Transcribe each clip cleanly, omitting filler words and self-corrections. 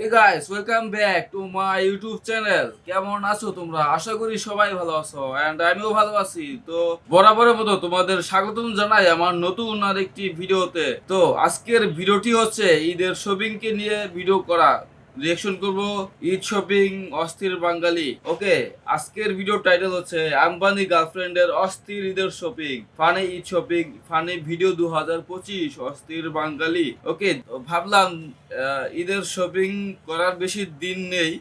Hey guys, welcome back to my YouTube channel. কেমন আছো তোমরা? আশা করি সবাই ভালো আছো and আমিও ভালো আছি। তো বরাবরের মতো তোমাদের স্বাগতম জানাই আমার নতুন আরেকটি ভিডিওতে। তো আজকের ভিডিওটি হচ্ছে ঈদের শপিং কে নিয়ে ভিডিও করা। রিঅ্যাকশন করব ঈদ শপিং অস্থির বাঙালি। ওকে, আজকের ভিডিও টাইটেল হচ্ছে আম্বানি গার্লফ্রেন্ডের অস্থির ঈদের shopping, funny Eid shopping, funny video 2025 অস্থির বাঙালি। ওকে, ভাবলাম ঈদের শপিং করার বেশি দিন নেই,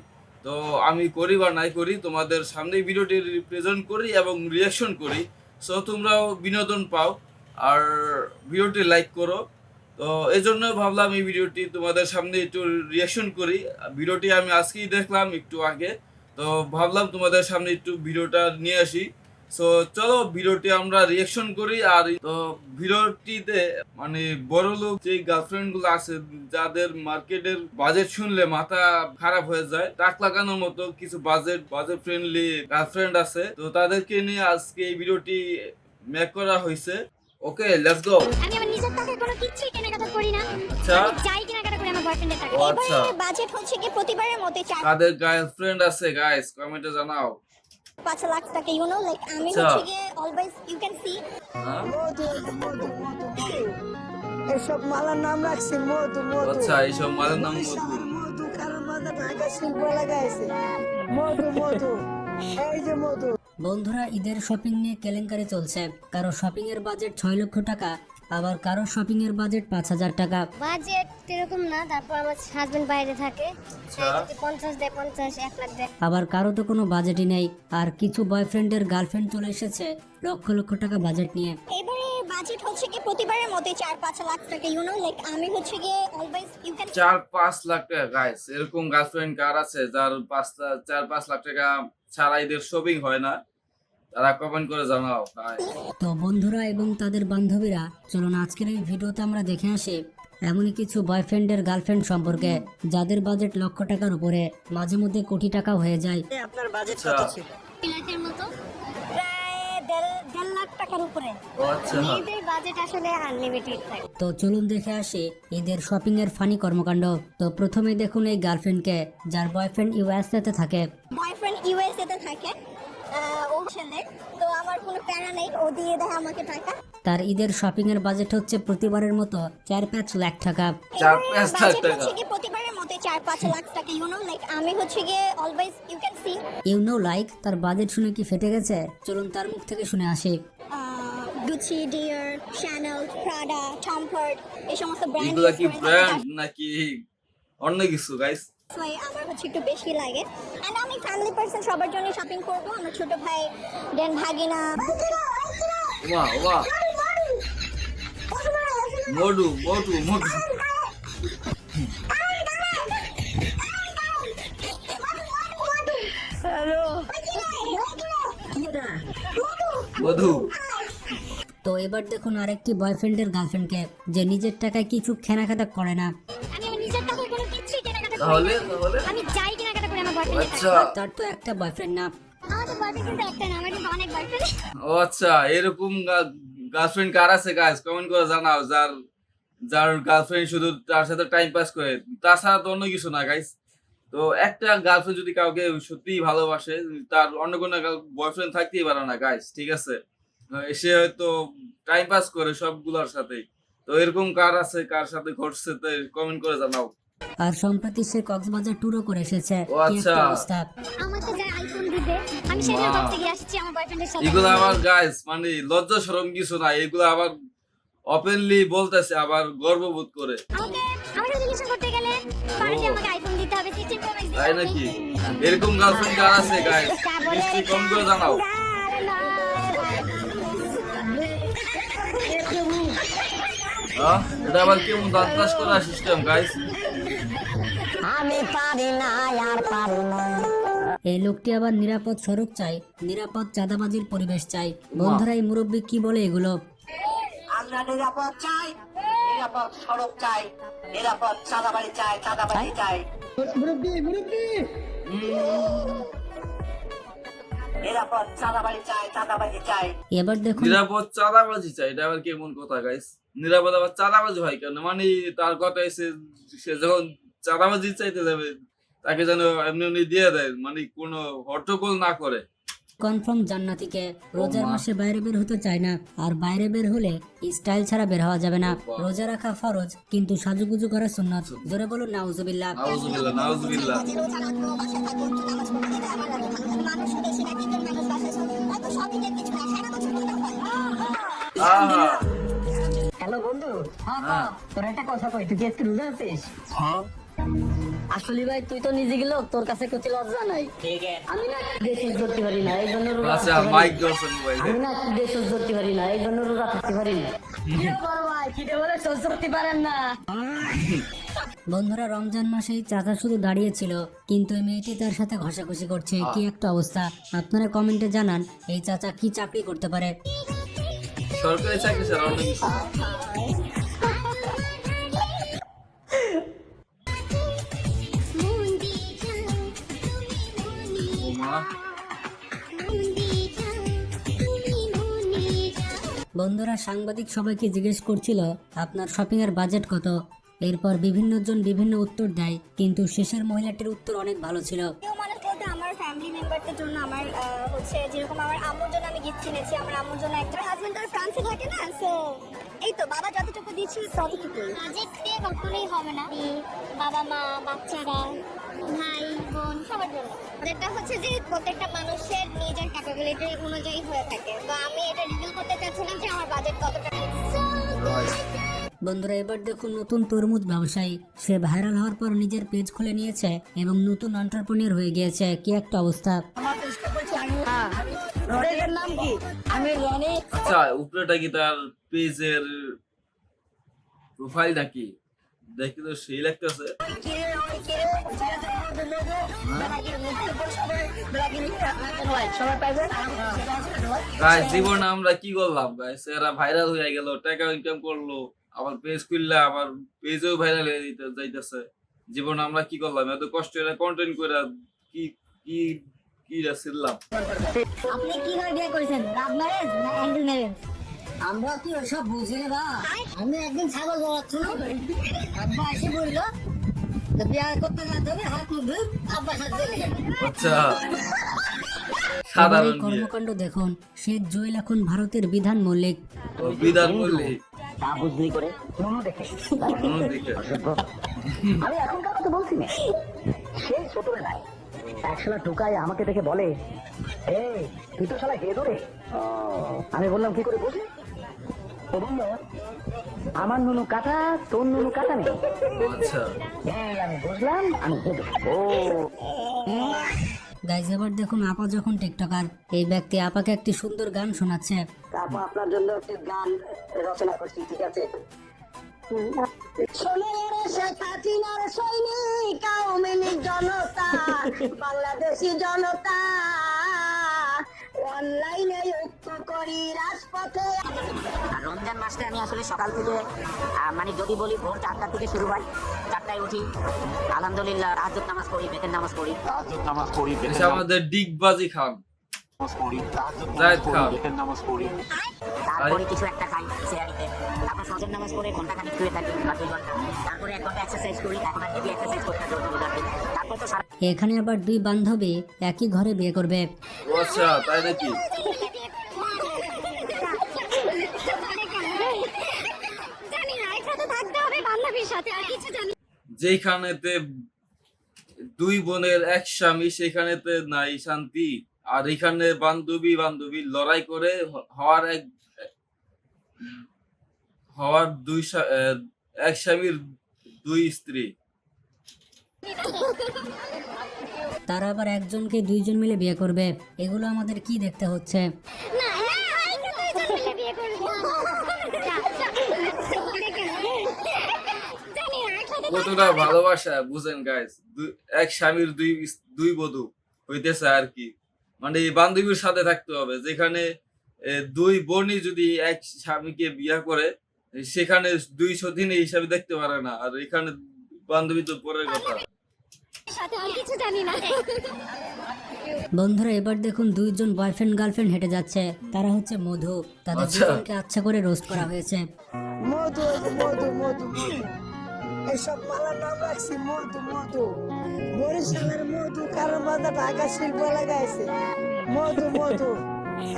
তো আমি করি বা নাই করি তোমাদের সামনে ভিডিওটি প্রেজেন্ট করি এবং রিঅ্যাকশন করি, সো তোমরাও বিনোদন পাও আর ভিডিওটি লাইক করো। তো এই জন্য ভাবলাম এই ভিডিওটি তোমাদের সামনে একটু রিঅ্যাকশন করি। ভিডিওটি আমি আজকেই দেখলাম একটু আগে, তো ভাবলাম তোমাদের সামনে একটু ভিডিওটা নিয়ে আসি। সো চলো ভিডিওটি আমরা রিঅ্যাকশন করি। আর তো ভিডিওটিতে মানে বড় লোক যে গার্লফ্রেন্ড গুলো আছে, যাদের মার্কেটের বাজেট শুনলে মাথা খারাপ হয়ে যায়, টাক লাগানোর মতো কিছু বাজেট ফ্রেন্ডলি গার্লফ্রেন্ড আছে, তো তাদেরকে নিয়ে আজকে এই ভিডিওটি মেক করা হয়েছে। ওকে, লেটস গো। আমি আমার নিজের টাকায় কোনো কিছুই কেনাকাটা করি না। আচ্ছা, আমি চাই কেনাকাটা করি আমার বয়ফ্রেন্ডের টাকা। ও আচ্ছা, এবারে বাজেট হচ্ছে কি প্রতিবারের মতো 4 কাদের গার্লফ্রেন্ড আছে গাইস কমেন্টে জানাও। 5 লাখ টাকা, ইউ নো, লাইক আমি আচ্ছা। হচ্ছে গিয়ে অলওয়েজ ইউ ক্যান সি হ্যাঁ? এসব মালার নাম রাখছি মধু মধু। আচ্ছা, এইসব মালের নাম মধু। মধু কারণ মাথা ঢাকা শিল্প লাগাইছে মধু মধু, এই যে মধু। বন্ধুরা, ঈদের শপিং নিয়ে কেলেঙ্কারি চলছে। কারো শপিং এর বাজেট 6 লক্ষ টাকা, আবার কারো শপিং এর বাজেট 5,000 টাকা। বাজেট এরকম না, তারপর আমার হাজবেন্ড বাইরে থাকে, আচ্ছা। যদি 50 দেয় 50 1 লাখ দেয়। আবার কারো তো কোনো বাজেটই নেই। আর কিছু বয়ফ্রেন্ডের গার্লফ্রেন্ড চলে এসেছে লক্ষ লক্ষ টাকা বাজেট নিয়ে। এবারে বাজেট হচ্ছে কি প্রতিবারের মতো 4-5 লাখ টাকা, ইউ নো, লাইক আমি হচ্ছে গিয়ে অলওয়েজ ইউ ক্যান 4-5 লাখ টাকা গাইস, এরকম গার্লফ্রেন্ড কার আছে যার 4-5 লাখ টাকা ছাড়া ঈদের শপিং হয় না? তারা কমেন্ট করে জানাও ভাই। তো বন্ধুরা এবং তাদের বান্ধবীরা, চলুন আজকের এই ভিডিওতে আমরা দেখে আসি এমনই কিছু বয়ফ্রেন্ডের গার্লফ্রেন্ড সম্পর্কে যাদের বাজেট লক্ষ টাকার উপরে, মাঝে মধ্যে কোটি টাকা হয়ে যায়। আপনার বাজেট আচ্ছা। কত ছিল? লাখের মতো, প্রায় 1.5 লাখ টাকার উপরে। ও আচ্ছা, মেয়েদের বাজেট আসলে আনলিমিটেড থাকে। তো চলুন দেখে আসি ঈদের শপিং এর ফানি কর্মকাণ্ড। তো প্রথমে দেখুন এই গার্লফ্রেন্ডকে যার বয়ফ্রেন্ড ইউএসএ তে থাকে। বয়ফ্রেন্ড ইউএসএ তে থাকে, ও ছেলে, তো আমার কোনো প্যারা নেই, ও দিয়ে দেয় আমাকে টাকা। তার ঈদের শপিং এর বাজেট হচ্ছে প্রতিবারের মতো 4-5 লাখ টাকা। 4-5 লাখ বাজেট টাকা। হচ্ছে কি প্রতিবারের মতো 4-5 লাখ টাকা, ইউ নো, লাইক আমি হচ্ছে গিয়ে always you can see you know like, তার বাজেট শুনে কি ফেটে গেছে? চলুন তার মুখ থেকে শুনে আসি। Gucci, Dior, Chanel, Prada, Tom Ford, এই সমস্ত ব্র্যান্ড এগুলা কি ব্র্যান্ড নাকি অন্য কিছু গাইস? আমার হচ্ছে একটু বেশি লাগে। এন্ড আমি ফ্যামিলি পারসন, সবার জন্য শপিং করব। আমার ছোট ভাই, দেন ভাগিনা, ওমা ওমা, মধু মধু মধু। মধু। তো এবার দেখুন আরেকটি বয়ফ্রেন্ডের গার্লফ্রেন্ডকে যে নিজের টাকায় কিছু কেনাকাটা করে না। আমি আমার নিজের টাকায় কোনো কিছুই কেনাকাটা করি তাহলে না। তাহলে আমি চাই কেনাকাটা করি আমার বয়ফ্রেন্ডের আচ্ছা, টাকা। তার তো একটা বয়ফ্রেন্ড না। আমার তো বয়ফ্রেন্ড কিন্তু একটা না, আমার কিন্তু অনেক বয়ফ্রেন্ড। ও আচ্ছা, এরকম গার্লফ্রেন্ড কার আছে গাইস কমেন্ট করে জানাও, যার যার গার্লফ্রেন্ড শুধু তার সাথে টাইম পাস করে, তাছাড়া তো অন্য কিছু না গাইস। তো একটা গার্লফ্রেন্ড যদি কাউকে সত্যিই ভালোবাসে, তার অন্য কোনো বয়ফ্রেন্ড থাকতেই পারে না গাইস, ঠিক আছে? সে হয়তো টাইম পাস করে সবগুলোর সাথেই। তো এরকম কার আছে, কার সাথে ঘটছে, তো কমেন্ট করে জানাও। আর সম্প্রতি সে কক্সবাজার ট্যুরও করে এসেছে। ও কি আচ্ছা। একটা অবস্থা! আমাকে যে আইফোন দিবে, আমি সেটা মা। ভাবতে গিয়ে আসছি আমার বয়ফ্রেন্ডের সাথে। এগুলো আবার গাইস মানে লজ্জা শরম কিছু না, এগুলো আবার ওপেনলি বলতেছে, আবার গর্ববোধ করে। আমাকে রিলেশন করতে গেলে পারলে আমাকে আইফোন দিতে হবে, 16 প্রো ম্যাক্স দিতে তাই হবে। নাকি? এরকম গার্লফ্রেন্ড কার আছে গাইস নিশ্চয়ই কমেন্ট করে জানাও। হ্যাঁ, এটা আবার কেমন দাঁত ক্লাস করা সিস্টেম গাইস? আমি পারি না আর পারি না। এই লোকটি আবার নিরাপদ সড়ক চাই, নিরাপদ চাঁদাবাজির পরিবেশ চাই। বন্ধুরা, এই মুরব্বী কি বলে এগুলো? আমরা নিরাপদ চাই, নিরাপদ সড়ক চাই, নিরাপদ চাঁদাবাড়ি চাই, চাঁদাবাড়ি চাই। নিরাপদ চাঁদাবাড়ি চাই, চাঁদাবাড়ি চাই। এবার দেখুন নিরাপদ চাঁদাবাজি চাই, এটা আবার কেমন কথা গাইস? নিরাপদ আবার চাঁদাবাজি হয় কেন? মানে তার কথা এসে সে যখন চাঁদাবাজি চাইতে যাবে তাকে যেন এমনি এমনি দিয়ে দেয়, মানে কোনো হট্টগোল না করে। কনফার্ম জান্নাতিকে রোজার মা। মাসে বাইরে বের হতে চায় না, আর বাইরে বের হলে স্টাইল ছাড়া বের হওয়া যাবে না। বাহ। রোজা রাখা ফরজ, কিন্তু সাজুগুজু করা সুন্নাত। জোরে বলুন নাউজুবিল্লাহ। নাউজুবিল্লাহ, নাউজুবিল্লাহ। যে রোজা রাখবো, বাসায় থাকবো, একটু নামাজ পড়তে দিতে আমার লাগে ভালো লাগে। মানুষ বেশি না, তিনজন মানুষ বাসায় আছে। এত shopping এর কিছু না, সারা বছর ধরে হয়। আহা, হ্যালো বন্ধু। হ্যাঁ। তোর একটা কথা কই, তুই কি আজকে রোজা আছিস? আসলে ভাই তুই তো নিজে গেল, তোর কাছে কিছু লজ্জা নাই। আমি না দেশ ধরতে পারি না, এই জন্য রোজা আচ্ছা, থাকতে পারি মাইক না। ধরছেন মোবাইলে। আমি না দেশ ধরতে পারি না, এই জন্য রোজা থাকতে পারি না। কি বল ভাই, কি বলে সহ্য করতে পারেন না? বন্ধুরা, রমজান মাসেই চাচা শুধু দাঁড়িয়েছিল, কিন্তু এই মেয়েটি তার সাথে ঘষাঘষি করছে। কি একটা অবস্থা! আপনারা কমেন্টে জানান এই চাচা কি চাকরি করতে পারে। সরকারি চাকরি ছাড়া অন্য কিছু না। ও মা, বন্ধুরা, সাংবাদিক সবাইকে জিজ্ঞেস করছিল আপনার শপিং এর বাজেট কত। এরপর বিভিন্ন জন বিভিন্ন উত্তর দেয়, কিন্তু শেষের মহিলাটির উত্তর অনেক ভালো ছিল। কেউ মানুষ বলতে আমার ফ্যামিলি মেম্বারদের জন্য আমার হচ্ছে যেরকম আমার আম্মুর জন্য আমি গিফট কিনেছি, আমার আম্মুর জন্য একটা হাজবেন্ড আর ফ্রান্সে থাকে না, সো এই তো বাবা যতটুকু দিয়েছি ততটুকুই। বাজেট দিয়ে কখনোই হবে না, বাবা মা বাচ্চারা ভাই বোন সবার জন্য। যেটা হচ্ছে যে প্রত্যেকটা মানুষের নিজের ক্যাপাবিলিটি অনুযায়ী হয়ে থাকে, তো আমি এটা রিভিল করতে চাচ্ছিলাম যে আমার বাজেট কতটা। বন্ধুরা, এবার দেখুন নতুন তরমুজ ব্যবসায়ী। সে ভাইরাল হওয়ার পর নিজের পেজ খুলে নিয়েছে এবং নতুন এন্টারপ্রেনিউর হয়ে গিয়েছে। কি একটা অবস্থা! পেজের নাম কি? আমি রনি। আচ্ছা, উপরেটা কি তার পেজের প্রোফাইল নাকি? দেখি তো সেই লাগতেছে। সবাই পাইবে। গাইস, জীবনে আমরা কি করলাম গাইস? এরা ভাইরাল হয়ে গেল, টাকা ইনকাম করলো, আবার পেজ খুললে আবার পেজও ভাইরাল হয়ে যাইতেছে। জীবনে আমরা কি করলাম? এত কষ্ট করে কন্টেন্ট করে কি কি কি ছিলাম? আপনি কিভাবে বিয়ে করেছেন, লাভ ম্যারেজ না অ্যারেঞ্জ ম্যারেজ? আমরা কি ওসব বুঝি রে ভাই? আমি একদিন ছাগল জড়াচ্ছিল, আব্বা এসে বললো যে বিয়ে করতে যেতে হবে, হাত মুখ ধুই, আব্বা সাথে চলে গেল। আচ্ছা, এবার সাধারণ এই বিয়ে। কর্মকাণ্ড দেখুন। শেখ জুয়েল এখন ভারতের বিধান মল্লিক। ও, বিধান বললি তা বুঝলি করে নুনু দেখে। আমি এখনকার কথা বলছি না, সেই ছোটবেলায় এক শালা টোকাই আমাকে দেখে বলে, এই তুই তো শালা হেদো রে। আমি বললাম কি করে বুঝলি? ও বললো, আমার নুনু কাটা, তোর নুনু কাটা নেই। আচ্ছা, এই আমি বুঝলাম আমি হেদো। ও গাইজ, এবার দেখুন আপা যখন টিকটকার। এই ব্যক্তি আপাকে একটি সুন্দর গান শোনাচ্ছে। তারপর আপনার জন্য একটি গান রচনা করছি, ঠিক আছে? শোনের শেখ হাসিনার সৈনিক, আওয়ামী লীগ জনতা, বাংলাদেশি জনতা, অনলাইনে ঐক্য করি রাজপথে। রমজান মাসটা আমি আসলে সকাল থেকে মানে যদি বলি ভোর 4টা থেকে শুরু হয়, 4টায় উঠি, আলহামদুলিল্লাহ তাহাজ্জুদ নামাজ পড়ি, বেতের নামাজ পড়ি, এটা আমাদের ডিগবাজি খান, জায়েদ খান। তারপরে কিছু একটা খাই সেহারিতে, তারপর ফজর নামাজ পড়ে ঘন্টা খানিক শুয়ে থাকি বা 2 ঘন্টা, তারপরে 1 ঘন্টা এক্সারসাইজ করি। এখন আর হেভি এক্সারসাইজ করতে হবে, তারপর তো সারা এখানে আবার দুই বান্ধবী একই ঘরে বিয়ে করবে। ও আচ্ছা, তাই নাকি? জানি না, একসাথে থাকতে হবে বান্ধবীর সাথে, আর কিছু জানি না। যেখানেতে দুই বোনের এক স্বামী, সেখানেতে নাই শান্তি। আর এখানে বান্ধবী বান্ধবী লড়াই করে হওয়ার এক স্বামীর 2 স্ত্রী। তারা আবার একজনকে দুইজন মিলে বিয়ে করবে। এগুলো আমাদের কি দেখতে হচ্ছে? না, একসাথে দুইজন মিলে বিয়ে করবো। জানি না, একসাথে কতটা ভালোবাসা বুঝেন গাইস? এক স্বামীর দুই বধূ হইতেছে আর কি, মানে এই বান্ধবীর সাথে থাকতে হবে। যেখানে দুই বোনই যদি এক স্বামীকে বিয়ে করে, সেখানে 200 দিন এই হিসাবে দেখতে পারে না। আর এখানে বান্ধবী তো পরের কথা। সাথে আর কিছু জানি না। বন্ধুরা, এবার দেখুন দুইজন বয়ফ্রেন্ড গার্লফ্রেন্ড হেঁটে যাচ্ছে। তারা হচ্ছে মধু। তাদের আচ্ছা। দুজনকে আচ্ছা করে রোস্ট করা হয়েছে। মধু মধু মধু এসব মালার নাম রাখছি মধু মধু। বরিশালের মধু, কারণ বাজার ঢাকা শিল্প লাগাইছে মধু মধু।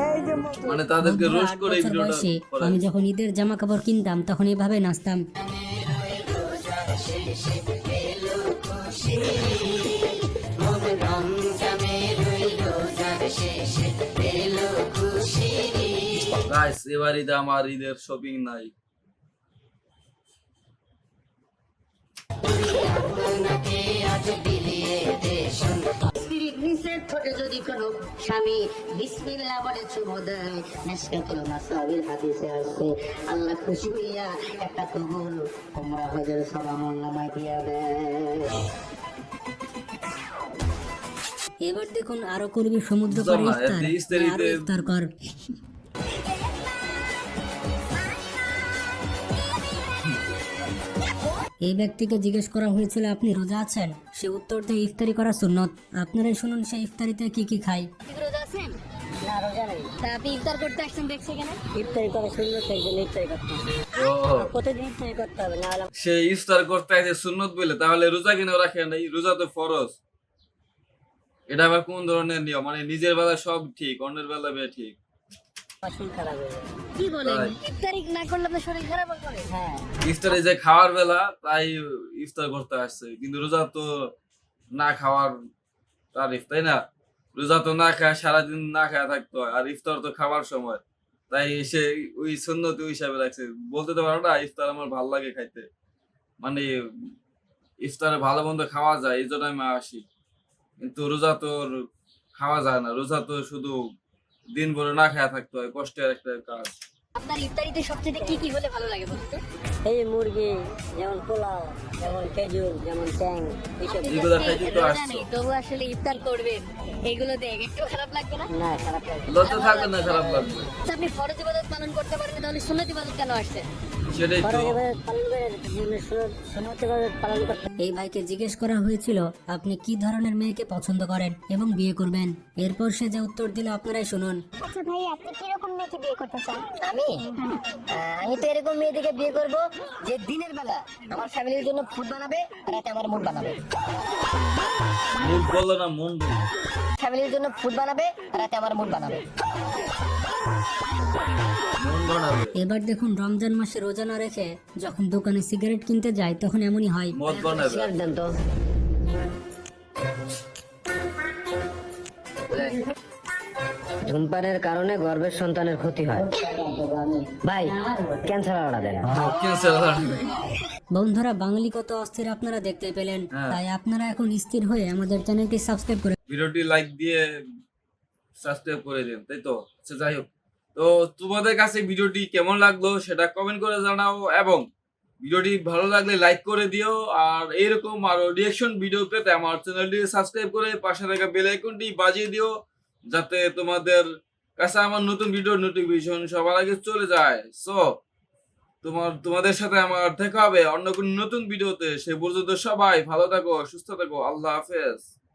এই যে মধু। মানে তাদেরকে বন্ধুরা, রোস্ট 8 করে এই বছর ভিডিওটা বয়সে করা আমি যখন ঈদের জামা কাপড় কিনতাম তখন এইভাবে নাচতাম। গাইস এবার ঈদে আমার ঈদের শপিং নাই। স্পিরিট নিষেধ ঠোঁটে যদি কোনো স্বামী বিসমিল্লাহ বলে চুমো দেয়, মিশকাতুল মাসাবির হাদিসে আসছে আল্লাহ খুশি হইয়া একটা কবুল উমরা হজের সব আমল নামায় দিয়া দেয়। এবার দেখুন আরো করবি সমুদ্র পাড়ে জামা, ইফতার, এতে ইফতারিতে- আরো ইফতার কর। এই ব্যক্তিকে জিজ্ঞেস করা হয়েছিল আপনি রোজা আছেন, সে উত্তর দেয় ইফতারি করা সুন্নত। আপনারাই শুনুন সে ইফতারিতে কি কি খায়। রোজা আছেন? না রোজা নেই, তা আপনি ইফতার করতে আসছেন দেখছি কেন? ইফতারি করা সুন্নত, সেই জন্য ইফতারি করতে হবে। ও প্রতিদিন ইফতারি করতে হবে, না হলে সে ইফতার করতে আছে সুন্নত বলে, তাহলে রোজা কেন রাখে নাই? রোজা তো ফরজ। এটা আবার কোন ধরনের নিয়ম? মানে নিজের বেলা সব ঠিক, অন্যের বেলা ঠিক। শরীর খারাপ হয়ে যাবে। কি বলেন? তাই। ইফতারি না করলে আপনার শরীর খারাপ করে? হ্যাঁ, ইফতারে যে খাওয়ার বেলা তাই ইফতার করতে আসছে, কিন্তু রোজা তো না খাওয়ার তারিফ, তাই না? রোজা তো না খায়, সারাদিন না খায় থাকতে হয়, আর ইফতার তো খাওয়ার সময়, তাই সে ওই সুন্নতি ওই হিসাবে রাখছে। বলতে তো পারো না ইফতার আমার ভালো লাগে খাইতে, মানে ইফতারে ভালো মন্দ খাওয়া যায় এই জন্য আমি আসি, কিন্তু রোজা তো খাওয়া যায় না। রোজা তো শুধু দিন ভরে না খায় থাকতে হয়, কষ্টের একটা কাজ। আপনার ইফতারিতে সবচেয়ে কি কি হলে ভালো লাগে বলুন তো? এই মুরগি যেমন পোলাও, যেমন খেজুর, যেমন ট্যাং, এইসব এগুলো খাইতে তো রোজা আসছো, নেই, তবু আসলে ইফতার করবেন, এগুলো দেখ একটু খারাপ লাগবে না? না খারাপ লাগে। লজ্জা থাকবে না, খারাপ লাগবে, আচ্ছা, আপনি ফরজ ইবাদত পালন করতে পারেন তাহলে সুন্নত ইবাদত কেন আসছেন? সেটাই তো। ফরজ ইবাদত পালন করে জীবনে সুন্নত ইবাদত পালন করতে এই ভাইকে জিজ্ঞেস করা হয়েছিল আপনি কি ধরনের মেয়েকে পছন্দ করেন এবং বিয়ে করবেন। এরপর সে যে উত্তর দিল আপনারাই শুনুন। আচ্ছা ভাই, আপনি কিরকম মেয়েকে বিয়ে করতে চান? আমি তো এরকম মেয়েদিকে বিয়ে করব যে দিনের বেলা আমার ফ্যামিলির জন্য ফুড বানাবে, রাতে আমার মুড বানাবে। মুখ বললো না, মন বললো। ফ্যামিলির জন্য ফুড বানাবে, রাতে আমার মুড বানাবে। মন বানাবে, এবার দেখুন রমজান মাসে রোজা না রেখে যখন দোকানে সিগারেট কিনতে যায় তখন এমনই হয়। মদ বানাবে। সিগারেট দেন তো। ধূমপানের কারণে গর্ভের সন্তানের ক্ষতি হয়। ভাই ক্যান্সার আড়া দেন। ক্যান্সার বন্ধুরা বাঙালি কত অস্থির আপনারা দেখতে পেলেন, হ্যাঁ। তাই আপনারা এখন স্থির হয়ে আমাদের চ্যানেলটি সাবস্ক্রাইব করে ভিডিওটি লাইক দিয়ে সাবস্ক্রাইব করে দিন, তাই তো? আচ্ছা যাই হোক, তো তোমাদের কাছে ভিডিওটি কেমন লাগলো সেটা কমেন্ট করে জানাও, এবং ভিডিওটি ভালো লাগলে লাইক করে দিও। আর এইরকম আরো রিঅ্যাকশন ভিডিও পেতে আমার চ্যানেলটি সাবস্ক্রাইব করে পাশে থাকা বেল আইকনটি বাজিয়ে দিও, যাতে তোমাদের কাছে আমার নতুন ভিডিওর নোটিফিকেশন সবার আগে চলে যায়। সো তোমাদের সাথে আমার দেখা হবে অন্য কোনো নতুন ভিডিওতে। সে পর্যন্ত সবাই ভালো থাকো, সুস্থ থাকো। আল্লাহ হাফেজ।